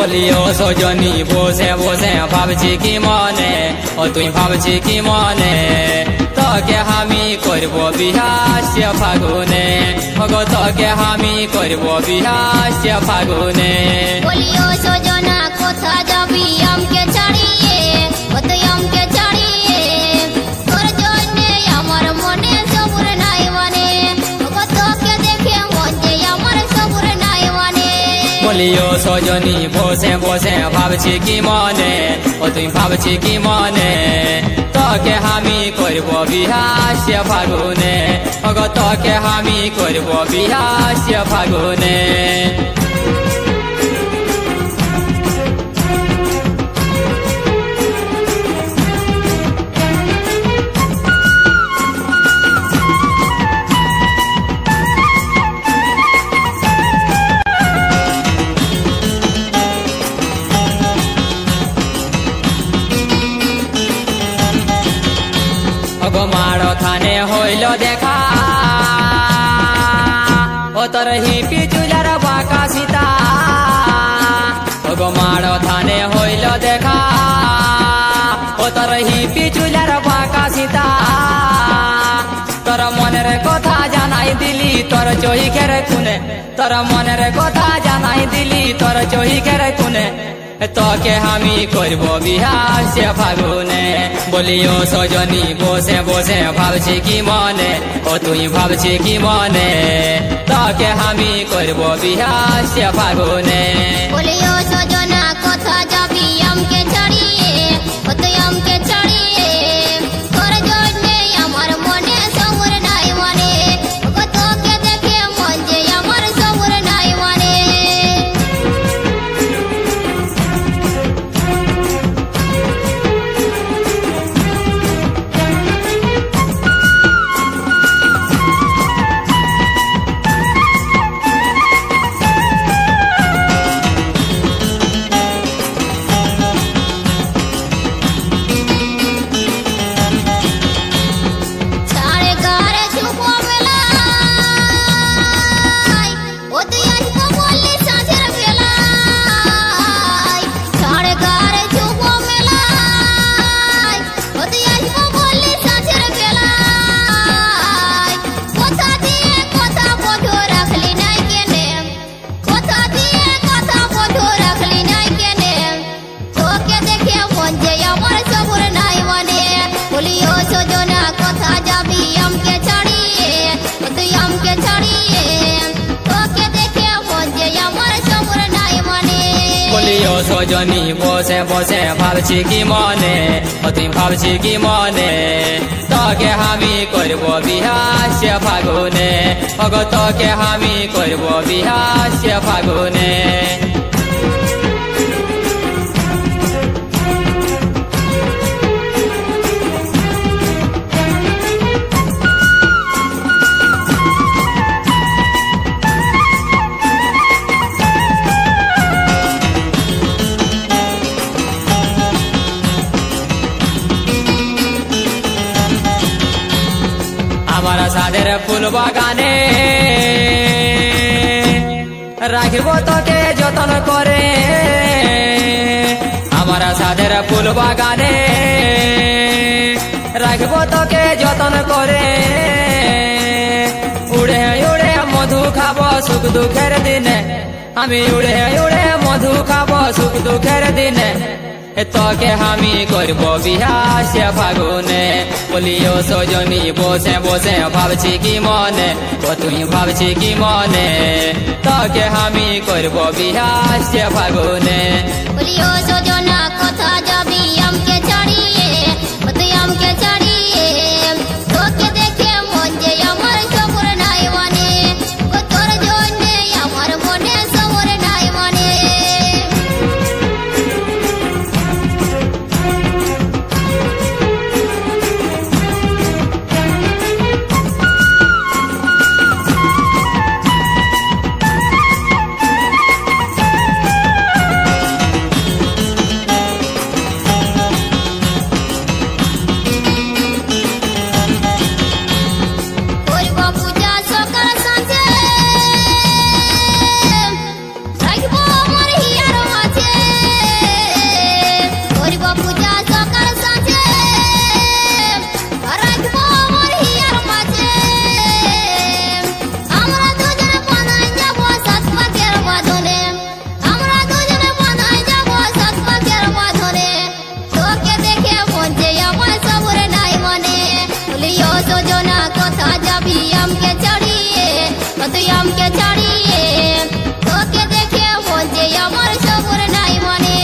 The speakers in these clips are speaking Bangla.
বলিও সজনী বসে বসে ভাবছি কি মনে ও তুই ভাবছি কি মনে তোকে আমি করব বিহাস ফাগুনে গো তোকে আমি করব বিহাস ফাগুনে বলিও সজনা কোথা যাবি আমকে ছাড়িয়ে ও তুই আমকে ছাড়িয়ে তোর জন্যে আমার মনে সবুর নাই মানে ও তোকে দেখে মন যে আমার সবুর নাই মানে বলিও সজনী বসে বসে ভাবছি কি মনে ও তুই ভাবছি কি মনে তোকে আমি করব বিহাস ফাগুনে গো তোকে আমি করব বিহাস ফাগুনে মাড় থানে হইল দেখা ও তোর হিপি চুলার বাঁকা সীতা গো মাড় থানে হইল দেখা ও তোর হিপি চুলার বাঁকা সীতা তোর মনের কথা জানাই দিলি তোর চোখের খুনে তোর মনের কথা জানাই দিলি তোর চোখের খুনে তোকে আমি করব বিহাস ফাগুনে বলিও সজনী বসে বসে ভাবছি কি মনে ও তুই ভাবছি কি মনে তোকে আমি করব বিহাস ফাগুনে বলিও সজনা কোথা যাবি আমকে ছাড়িয়ে ও তুই আমকে ছাড়িয়ে তোর জন্যে আমার মনে সবুর নাই মানে ও তোকে দেখে মন যে আমার সবুর নাই মানে বলিও সজনী বসে বসে ভাবছি কি মনে ও তুই ভাবছি কি মনে তোকে আমি করব বিহাস ফাগুনে গো তোকে আমি করব বিহাস ফাগুনে আমার সাদের ফুল বাগানে রাখব তোকে যতন করে আমার সাদের ফুল বাগানে রাখব তোকে যতন করে উড়ে উড়ে মধু খাব সুখ দুঃখের দিনে আমি উড়ে উড়ে মধু খাব সুখ দুঃখের দিনে তোকে আমি করব বিহাস ফাগুনে বলিও সজনী বসে বসে ভাবছি কি মনে ও তুই ভাবছি কি মনে তোকে আমি করব বিহাস ফাগুনে বলিও সজনা কোথা যাবি আমকে ছাড়িয়ে ও তুই আমকে ছাড়িয়ে তোকে দেখে মন যে আমার সবুর নাই মানে ও তোর জন্যে আমার মনে সবুর নাই মানে যাবি আমকে ছাড়িয়ে ও তুই আমকে ছাড়িয়ে তোকে দেখে বলছে আমার সবুর নাই মানে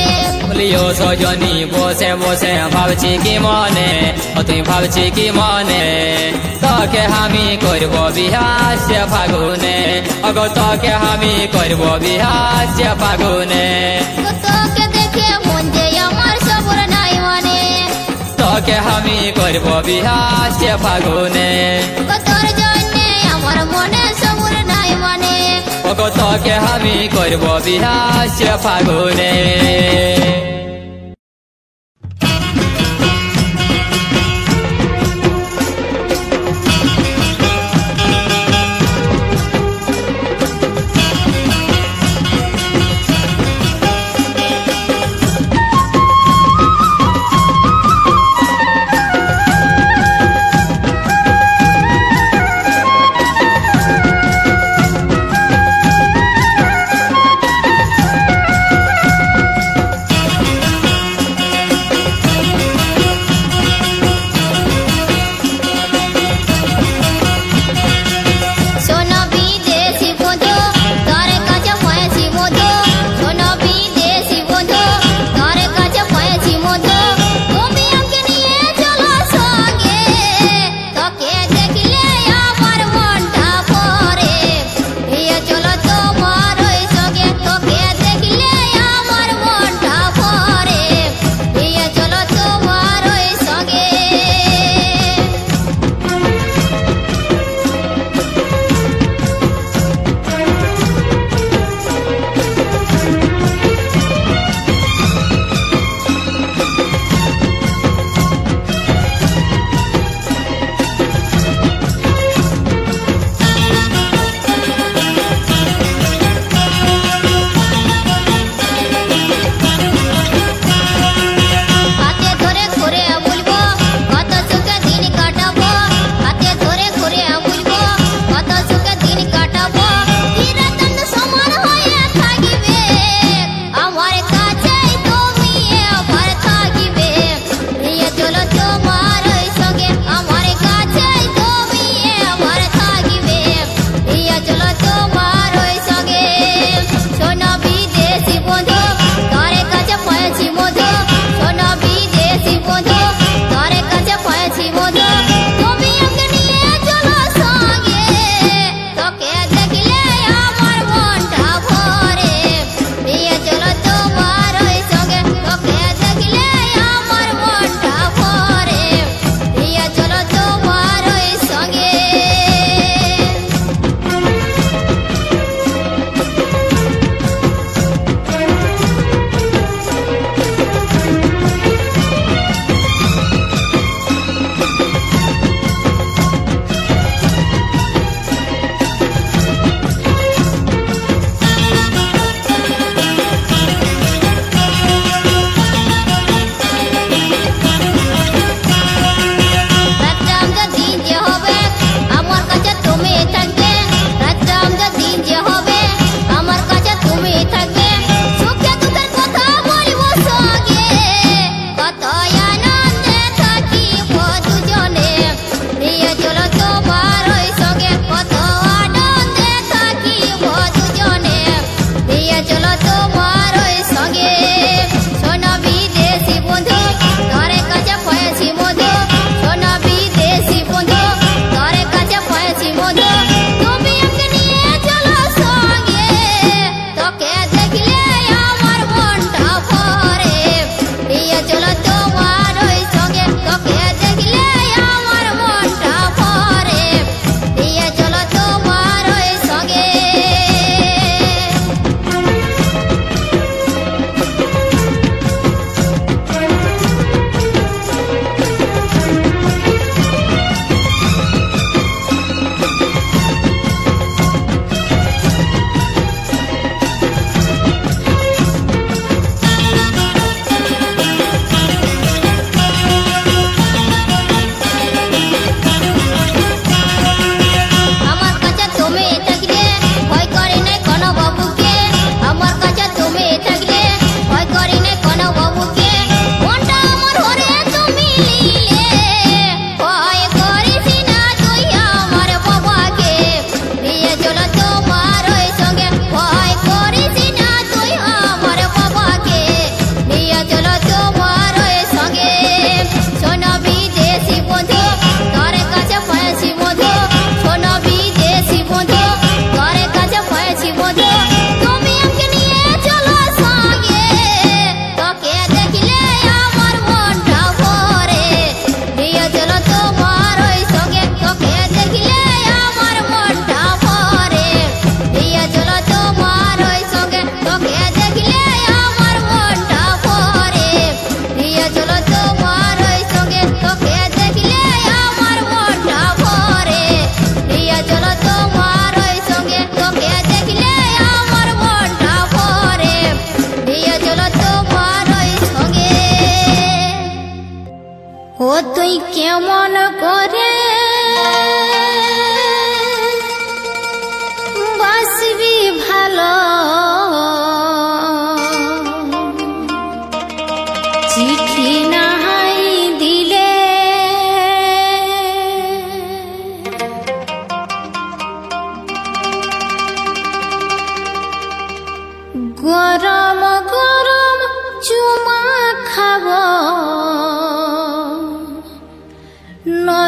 বলিও সজনী বসে বসে ভাবছি কি মনে ও তুই ভাবছি কি মনে তোকে আমি করব বিহার সে ফাগুনে অগো তোকে আমি করব বিহার সে ফাগুনে তোকে দেখে বলছে আমার সবুর নাই মানে তোকে আমি করব বিহার সে ফাগুনে তোর জন্যে আমার মনে সবুর নাই মানে ওগো তোকে আমি করব বিহার সে ফাগুনে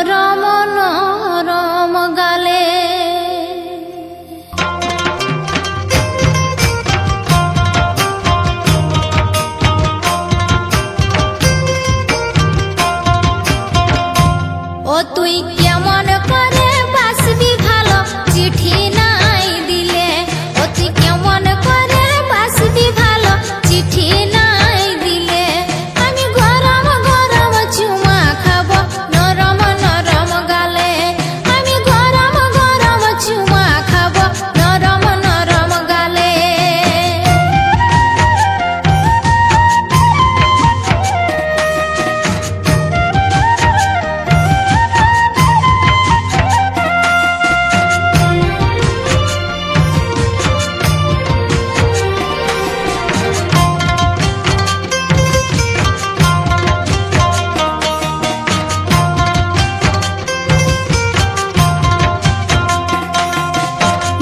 নরম নরম গালে ও তুই কেমন করে বাসবি ভালো চিঠি নাই দিলে ও তুই কেমন করে বাসবি ভালো চিঠি নাই দিলে আমি গরম গরম চুমা খাবো নরম নরম গালে আমি গরম গরম চুমা খাবো নরম নরম গালে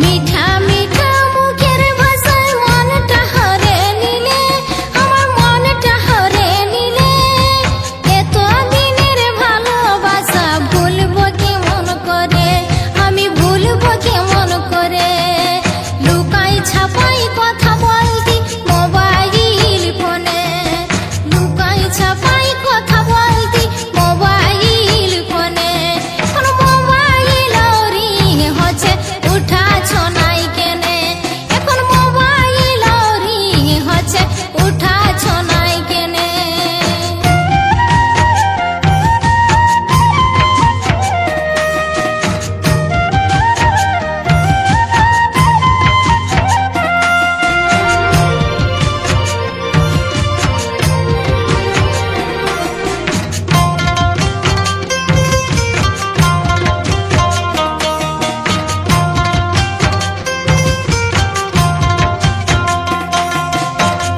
মিঠা মিঠা মুখের ভাষায় মনটা হরে নিলে আমার মনটা হরে নিলে এত দিনের ভালোবাসা ভুলবো কেমন করে আমি ভুলবো কেমন করে লুকাই ছাপাই কথা বলতি মোবাইল ফোনে লুকাই ছাপাই কথা বলতি মোবাইল ফোনে এখন মোবাইল রিং হচ্ছে উঠাছ নাই কেনে এখন মোবাইল রিং হচ্ছে উঠাছ নাই কেনে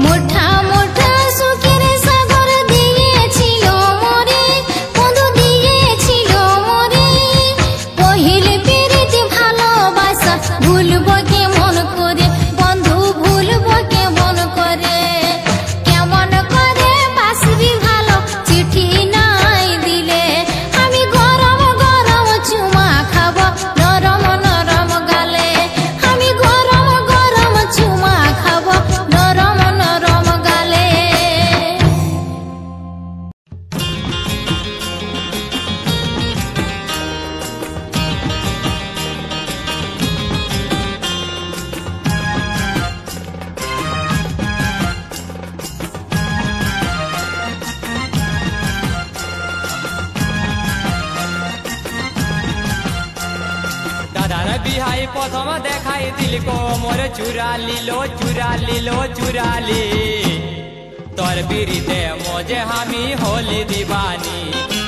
মোটা মোটা সুখের সাগর দিয়েছিল মরে বন্ধু দিয়েছিল মরে পহিল প্রীতি ভালোবাসা ভুলবো কেমন করে বন্ধু ভুলবো কেমন করে কেমন করে বাসবি ভালো চিঠি নাই দিলে আমি গরম গরম চুমা খাবো নরম নরম গালে আমি গরম গরম চুমা খাবো নরম নরম গালে দাদার বিহাই প্রথম দেখাই দিল কোমর চুরালি তোর বিরিতে মজে হামি হলি দিবানি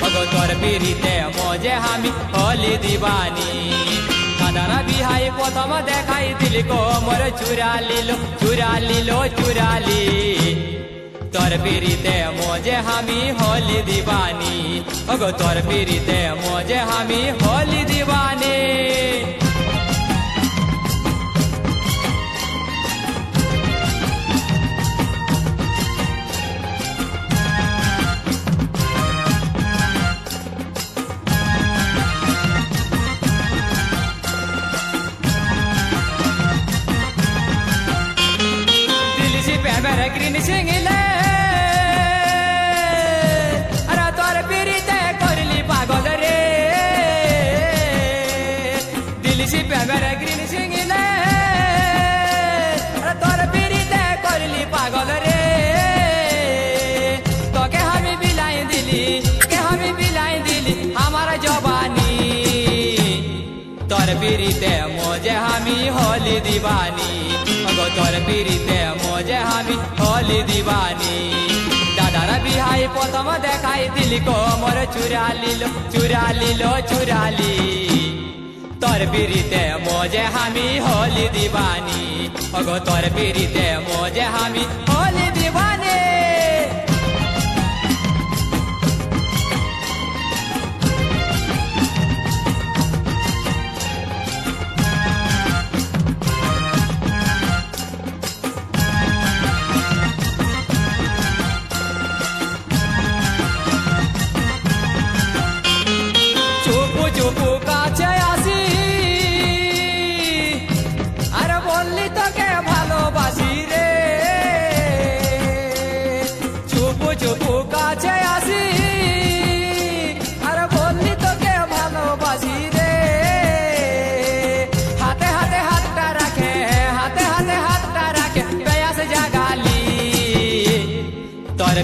ওগো তোর বিরিতে মজে হামি হলি দিবানি দাদার বিহাই প্রথম দেখাই দিল কোমর চুরালি তোর বিরিতে মজে হামি হলি দিবানি ওগো তোর বিরিতে মজে হামি হলি দিবানি दिल से प्यार ग्रीन सिंगले अरे तोर पीरिते करली पागल रे दिल से प्यार ग्रीन सिंगले अरे तोर पीरिते करली पागल रे तो के हमें बिलाई दिली हमारा जवानी तोर पीरिते मोजे हमी होली दीवानी अगो तोर पीरिते मोजे हमी होली दीवानी दादार बिहाई प्रथम देखाई दिल कोमर चुराली तोर पीरिते मोजे हमी होली दीवानी अगो तोर पीरिते मोजे हमी होली दीवानी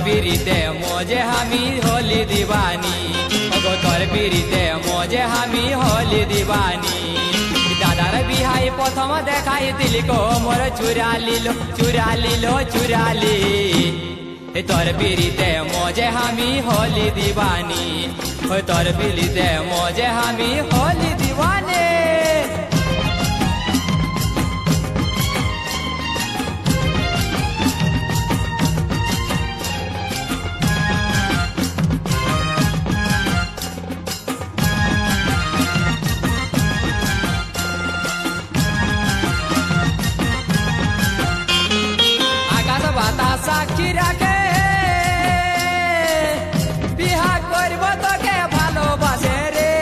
बिरीते मोजे हमी होली दीवानी अगो तोर बिरीते मोजे हमी होली दीवानी दादार बिहाई प्रथम देखाई दिल को मोर चुरा लिलो तोर बिरीते मोजे हमी होली दीवानी तोर बिरीते मोजे हमी होली दीवानी साक्षी राखे बिहा करब তোকে ভালোবাসে রে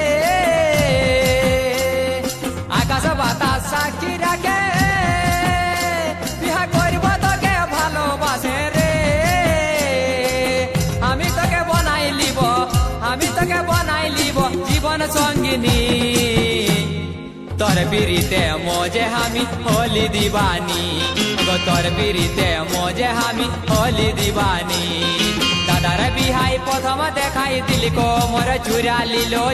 আকাশ বাতাস সাক্ষী রাখে বিহা করব তোকে ভালোবাসে রে আমি তোকে বানাই লিব জীবন সঙ্গিনী तोर बिरीते मोजे हमी होली दीवानी तोर बिरीते मोजे हमी होली दीवानी दादार बिहाई प्रथम देखाई दिल को मोर चुरा लिलो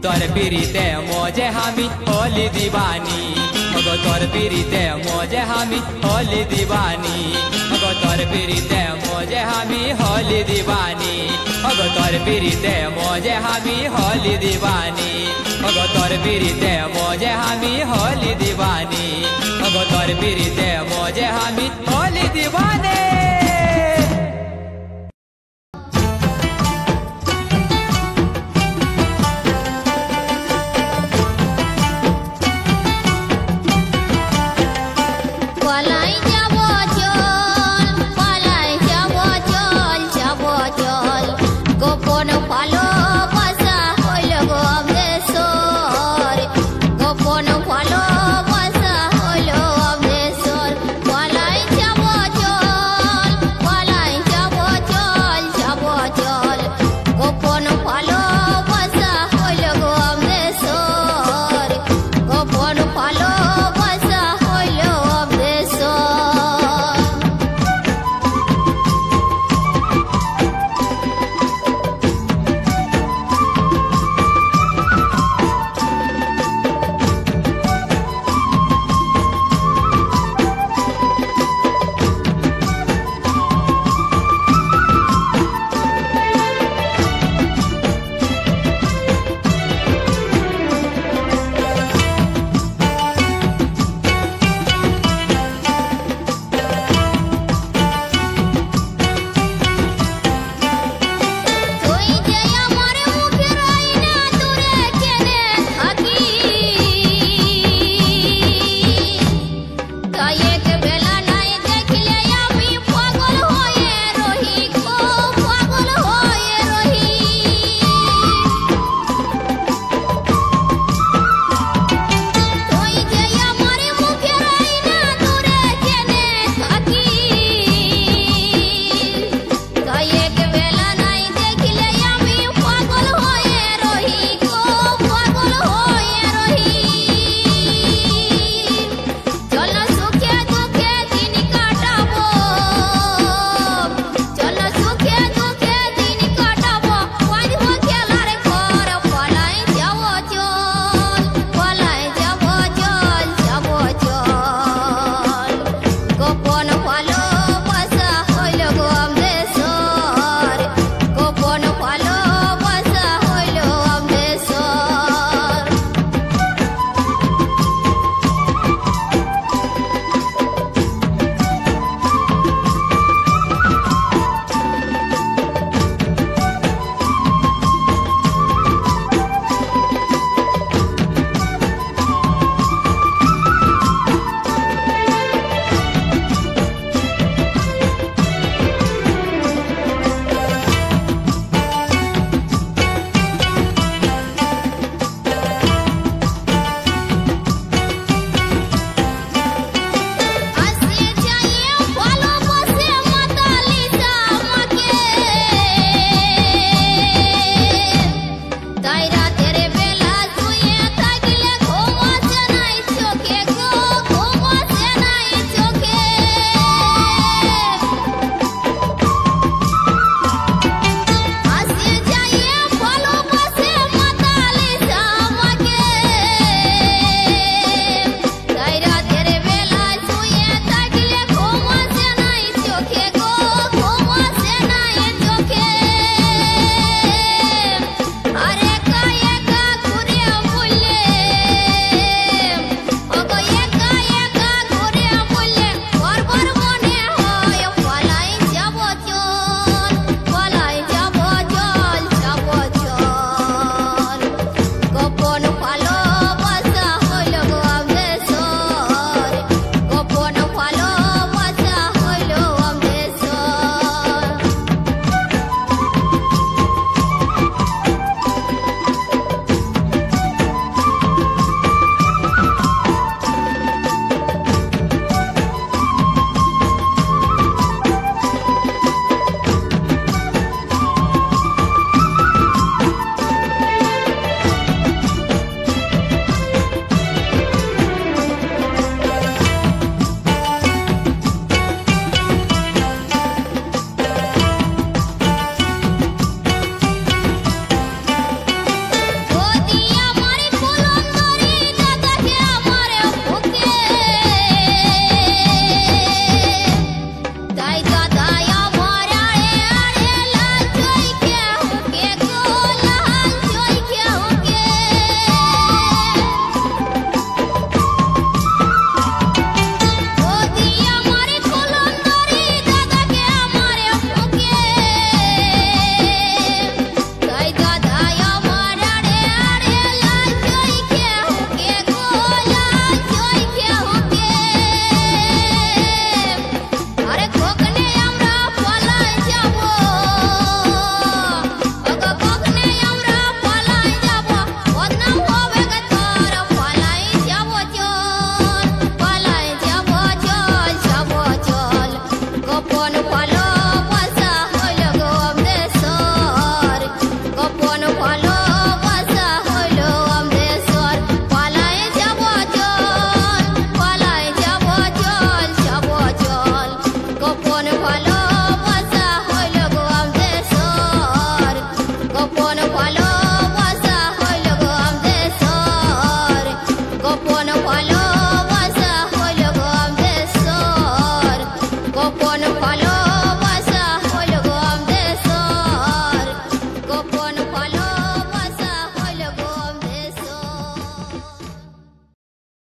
तोर बिरीते मोजे हमी होली दीवानी तोर बिरीते मोजे हमी होली दीवानी तोर बिरीते मोजे हमी होली दीवानी तोर बिरीते मोजे हमी होली दीवानी तोर बिरीते मोजे हमी होली दीवानी तोर बिरीते मोजे हमी होली दीवानी।